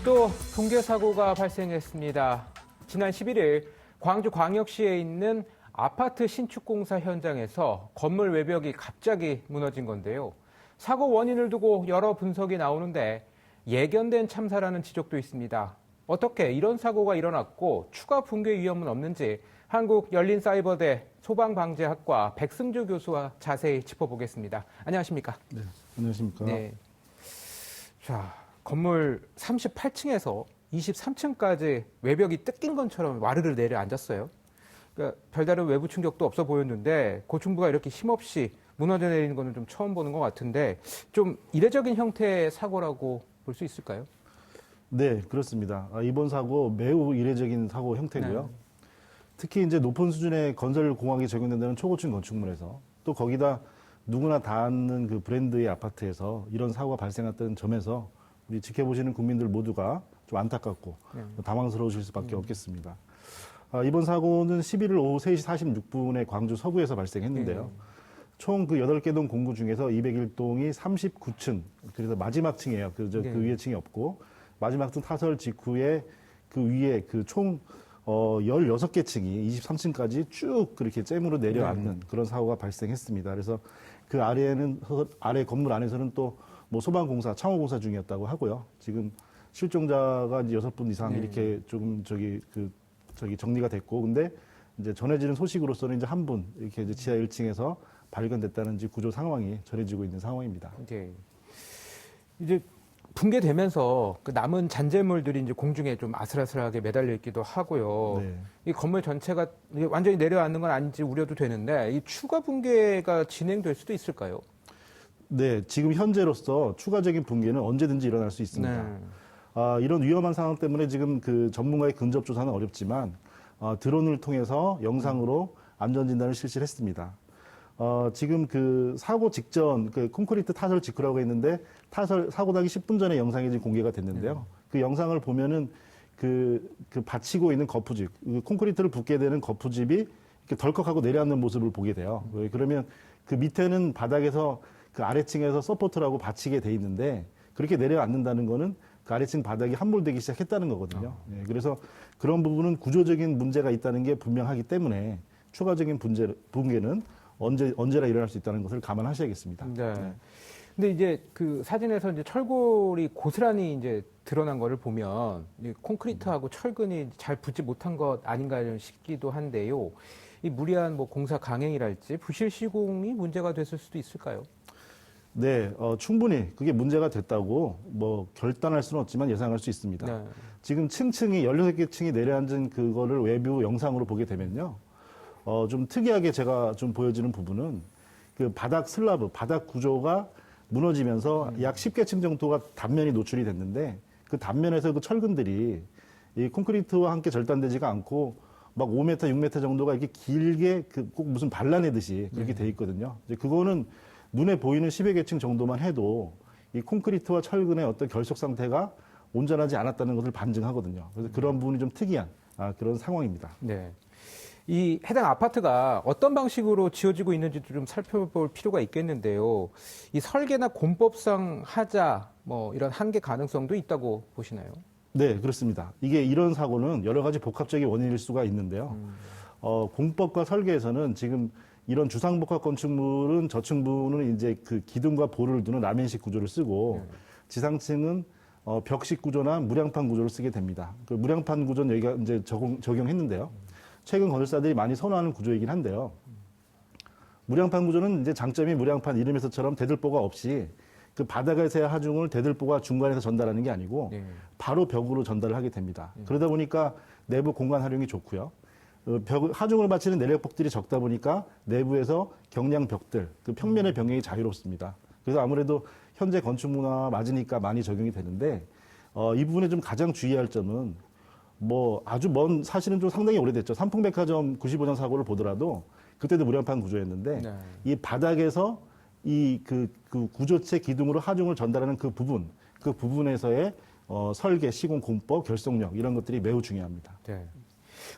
또 붕괴 사고가 발생했습니다. 지난 11일 광주광역시에 있는 아파트 신축 공사 현장에서 건물 외벽이 갑자기 무너진 건데요. 사고 원인을 두고 여러 분석이 나오는데 예견된 참사라는 지적도 있습니다. 어떻게 이런 사고가 일어났고 추가 붕괴 위험은 없는지 한국열린사이버대 소방방재학과 백승주 교수와 자세히 짚어보겠습니다. 안녕하십니까? 네, 안녕하십니까? 네. 자, 건물 38층에서 23층까지 외벽이 뜯긴 것처럼 와르르 내려앉았어요. 그러니까 별다른 외부 충격도 없어 보였는데 고층부가 이렇게 힘없이 무너져 내리는 거는 좀 처음 보는 것 같은데 좀 이례적인 형태의 사고라고 볼 수 있을까요? 네, 그렇습니다. 이번 사고 매우 이례적인 사고 형태고요. 네. 특히 이제 높은 수준의 건설 공학이 적용된다는 초고층 건축물에서 또 거기다 누구나 다 아는 그 브랜드의 아파트에서 이런 사고가 발생했던 점에서 우리 지켜보시는 국민들 모두가 좀 안타깝고 당황스러우실 수밖에 없겠습니다. 이번 사고는 11일 오후 3시 46분에 광주 서구에서 발생했는데요. 총 그 8개 동 공구 중에서 201동이 39층, 그래서 마지막 층이에요. 그 위에 층이 없고, 마지막 층 타설 직후에 그 위에 그 총 16개 층이 23층까지 쭉 그렇게 잼으로 내려앉는 그런 사고가 발생했습니다. 그래서 그 아래 건물 안에서는 또 뭐 소방공사, 창호공사 중이었다고 하고요. 지금 실종자가 이제 6분 이상 이렇게 조금 정리가 됐고, 근데 이제 전해지는 소식으로서는 이제 한 분 이렇게 이제 지하 1층에서 발견됐다는 구조 상황이 전해지고 있는 상황입니다. 이제 붕괴되면서 그 남은 잔재물들이 이제 공중에 좀 아슬아슬하게 매달려 있기도 하고요. 네. 이 건물 전체가 완전히 내려앉는 건 아닌지 우려도 되는데 이 추가 붕괴가 진행될 수도 있을까요? 네, 지금 현재로서 추가적인 붕괴는 언제든지 일어날 수 있습니다. 이런 위험한 상황 때문에 지금 그 전문가의 근접 조사는 어렵지만 드론을 통해서 영상으로 안전 진단을 실시를 했습니다. 지금 그 사고 직전 그 콘크리트 타설 직후라고 했는데 사고 나기 10분 전에 영상이 지금 공개가 됐는데요. 그 영상을 보면은 그 받치고 있는 거푸집, 그 콘크리트를 붓게 되는 거푸집이 이렇게 덜컥하고 내려앉는 모습을 보게 돼요. 그러면 그 밑에는 바닥에서 그 아래층에서 서포트라고 받치게 돼 있는데 그렇게 내려앉는다는 거는 그 아래층 바닥이 함몰되기 시작했다는 거거든요. 그래서 그런 부분은 구조적인 문제가 있다는 게 분명하기 때문에 추가적인 붕괴는 언제나 일어날 수 있다는 것을 감안하셔야겠습니다. 네. 근데 이제 그 사진에서 이제 철골이 고스란히 이제 드러난 거를 보면 콘크리트하고 철근이 잘 붙지 못한 것 아닌가 싶기도 한데요. 이 무리한 뭐 공사 강행이랄지 부실 시공이 문제가 됐을 수도 있을까요? 네, 충분히 그게 문제가 됐다고 뭐 결단할 수는 없지만 예상할 수 있습니다. 네. 지금 16개 층이 내려앉은 그거를 외부 영상으로 보게 되면요. 좀 특이하게 제가 좀 보여지는 부분은 그 바닥 슬라브, 바닥 구조가 무너지면서 약 10개 층 정도가 단면이 노출이 됐는데 그 단면에서 그 철근들이 이 콘크리트와 함께 절단되지가 않고 막 5m, 6m 정도가 이렇게 길게 꼭 무슨 발라내듯이 그렇게 돼 있거든요. 이제 그거는 눈에 보이는 10여 개 층 정도만 해도 이 콘크리트와 철근의 어떤 결속 상태가 온전하지 않았다는 것을 반증하거든요. 그래서 그런 부분이 좀 특이한 그런 상황입니다. 네. 이 해당 아파트가 어떤 방식으로 지어지고 있는지도 좀 살펴볼 필요가 있겠는데요. 이 설계나 공법상 하자, 뭐 이런 한계 가능성도 있다고 보시나요? 네, 그렇습니다. 이게 이런 사고는 여러 가지 복합적인 원인일 수가 있는데요. 공법과 설계에서는 지금 이런 주상복합 건축물은 저층부는 이제 그 기둥과 볼을 두는 라멘식 구조를 쓰고 지상층은 벽식 구조나 무량판 구조를 쓰게 됩니다. 그 무량판 구조는 여기가 이제 적용했는데요. 최근 건설사들이 많이 선호하는 구조이긴 한데요. 무량판 구조는 이제 장점이 무량판 이름에서처럼 대들보가 없이 그 바닥에서의 하중을 대들보가 중간에서 전달하는 게 아니고 바로 벽으로 전달을 하게 됩니다. 그러다 보니까 내부 공간 활용이 좋고요. 하중을 바치는 내력벽들이 적다 보니까 내부에서 경량 벽들, 그 평면의 변경이 자유롭습니다. 그래서 아무래도 현재 건축 문화와 맞으니까 많이 적용이 되는데 이 부분에 좀 가장 주의할 점은 뭐 아주 사실은 좀 상당히 오래됐죠. 삼풍백화점 95년 사고를 보더라도 그때도 무량판 구조였는데 이 바닥에서 그 구조체 기둥으로 하중을 전달하는 그 부분에서의 설계, 시공, 공법, 결속력 이런 것들이 매우 중요합니다. 네.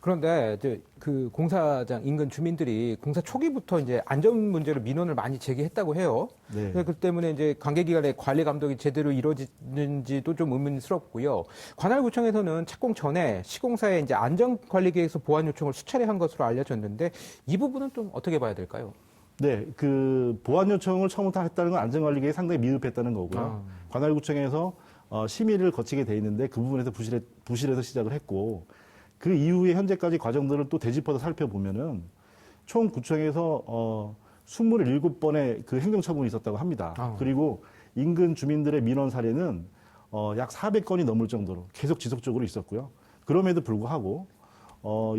그런데 이제 그 공사장 인근 주민들이 공사 초기부터 이제 안전 문제로 민원을 많이 제기했다고 해요. 네. 그 때문에 이제 관계기관의 관리 감독이 제대로 이루어지는지도 좀 의문스럽고요. 관할구청에서는 착공 전에 시공사에 이제 안전관리계획서 보완 요청을 수차례 한 것으로 알려졌는데 이 부분은 좀 어떻게 봐야 될까요? 네, 그 보완 요청을 처음부터 했다는 건 안전관리계획이 상당히 미흡했다는 거고요. 관할구청에서 심의를 거치게 돼 있는데 그 부분에서 부실해서 시작을 했고 그 이후에 현재까지 과정들을 또 되짚어서 살펴보면은 총 구청에서 27번의 그 행정처분이 있었다고 합니다. 그리고 인근 주민들의 민원 사례는 약 400건이 넘을 정도로 계속 지속적으로 있었고요. 그럼에도 불구하고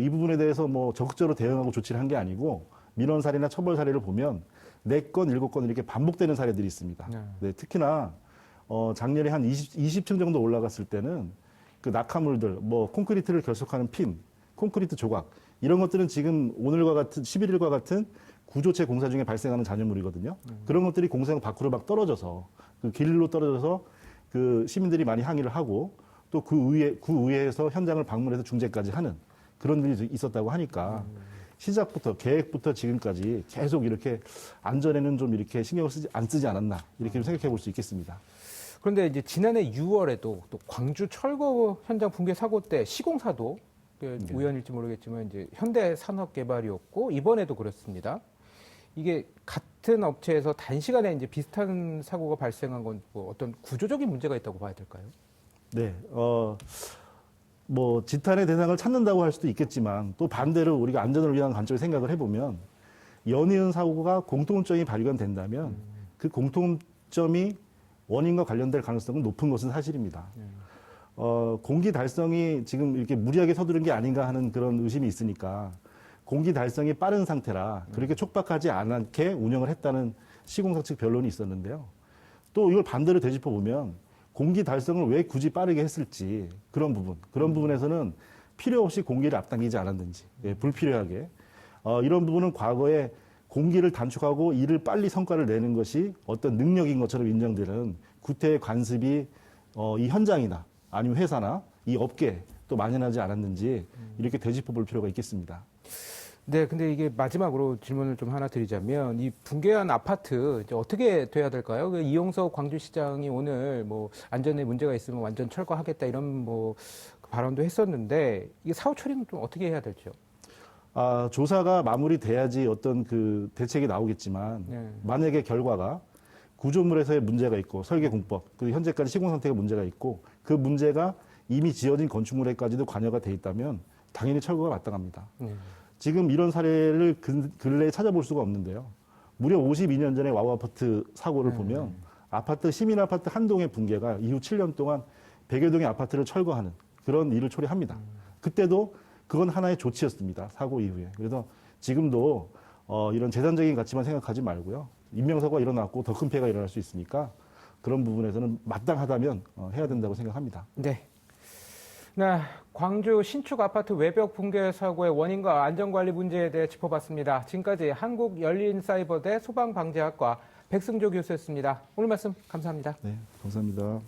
이 부분에 대해서 뭐 적극적으로 대응하고 조치를 한 게 아니고 민원 사례나 처벌 사례를 보면 4건, 7건 이렇게 반복되는 사례들이 있습니다. 네, 특히나 작년에 한 20층 정도 올라갔을 때는 그 낙하물들, 뭐 콘크리트를 결속하는 핀, 콘크리트 조각 이런 것들은 지금 오늘과 같은 11일과 같은 구조체 공사 중에 발생하는 잔여물이거든요. 그런 것들이 공사장 밖으로 막 떨어져서 그 길로 떨어져서 그 시민들이 많이 항의를 하고 또 그 의회에서 현장을 방문해서 중재까지 하는 그런 일이 있었다고 하니까 시작부터 계획부터 지금까지 계속 이렇게 안전에는 좀 이렇게 신경을 안 쓰지 않았나 이렇게 좀 생각해 볼 수 있겠습니다. 그런데 이제 지난해 6월에도 또 광주 철거 현장 붕괴 사고 때 시공사도 우연일지 모르겠지만 이제 현대산업개발이었고 이번에도 그렇습니다. 이게 같은 업체에서 단시간에 이제 비슷한 사고가 발생한 건 뭐 어떤 구조적인 문제가 있다고 봐야 될까요? 네, 뭐 지탄의 대상을 찾는다고 할 수도 있겠지만 또 반대로 우리가 안전을 위한 관점을 생각을 해보면 연이은 사고가 공통점이 발견된다면 그 공통점이 원인과 관련될 가능성은 높은 것은 사실입니다. 공기 달성이 지금 이렇게 무리하게 서두른 게 아닌가 하는 그런 의심이 있으니까 공기 달성이 빠른 상태라 그렇게 촉박하지 않게 운영을 했다는 시공사 측 변론이 있었는데요. 또 이걸 반대로 되짚어 보면 공기 달성을 왜 굳이 빠르게 했을지 그런 부분에서는 필요 없이 공기를 앞당기지 않았는지 불필요하게 이런 부분은 과거에 공기를 단축하고 이를 빨리 성과를 내는 것이 어떤 능력인 것처럼 인정되는 구태의 관습이 이 현장이나 아니면 회사나 이 업계에 또 만연하지 않았는지 이렇게 되짚어 볼 필요가 있겠습니다. 네, 근데 이게 마지막으로 질문을 좀 하나 드리자면 이 붕괴한 아파트 이제 어떻게 돼야 될까요? 그 이용석 광주시장이 오늘 뭐 안전에 문제가 있으면 완전 철거하겠다 이런 뭐 발언도 했었는데 이게 사후 처리는 좀 어떻게 해야 될지요? 조사가 마무리돼야지 어떤 그 대책이 나오겠지만 만약에 결과가 구조물에서의 문제가 있고 설계 공법 그리고 현재까지 시공 상태가 문제가 있고 그 문제가 이미 지어진 건축물에까지도 관여가 돼 있다면 당연히 철거가 마땅합니다. 지금 이런 사례를 근래에 찾아볼 수가 없는데요. 무려 52년 전에 와우 아파트 사고를 보면 아파트 시민 아파트 한 동의 붕괴가 이후 7년 동안 100여 동의 아파트를 철거하는 그런 일을 초래합니다. 그때도 그건 하나의 조치였습니다. 사고 이후에. 그래서 지금도 이런 재산적인 가치만 생각하지 말고요. 인명사고가 일어났고 더 큰 피해가 일어날 수 있으니까 그런 부분에서는 마땅하다면 해야 된다고 생각합니다. 네. 네, 광주 신축 아파트 외벽 붕괴 사고의 원인과 안전관리 문제에 대해 짚어봤습니다. 지금까지 한국열린사이버대 소방방재학과 백승조 교수였습니다. 오늘 말씀 감사합니다. 네, 감사합니다.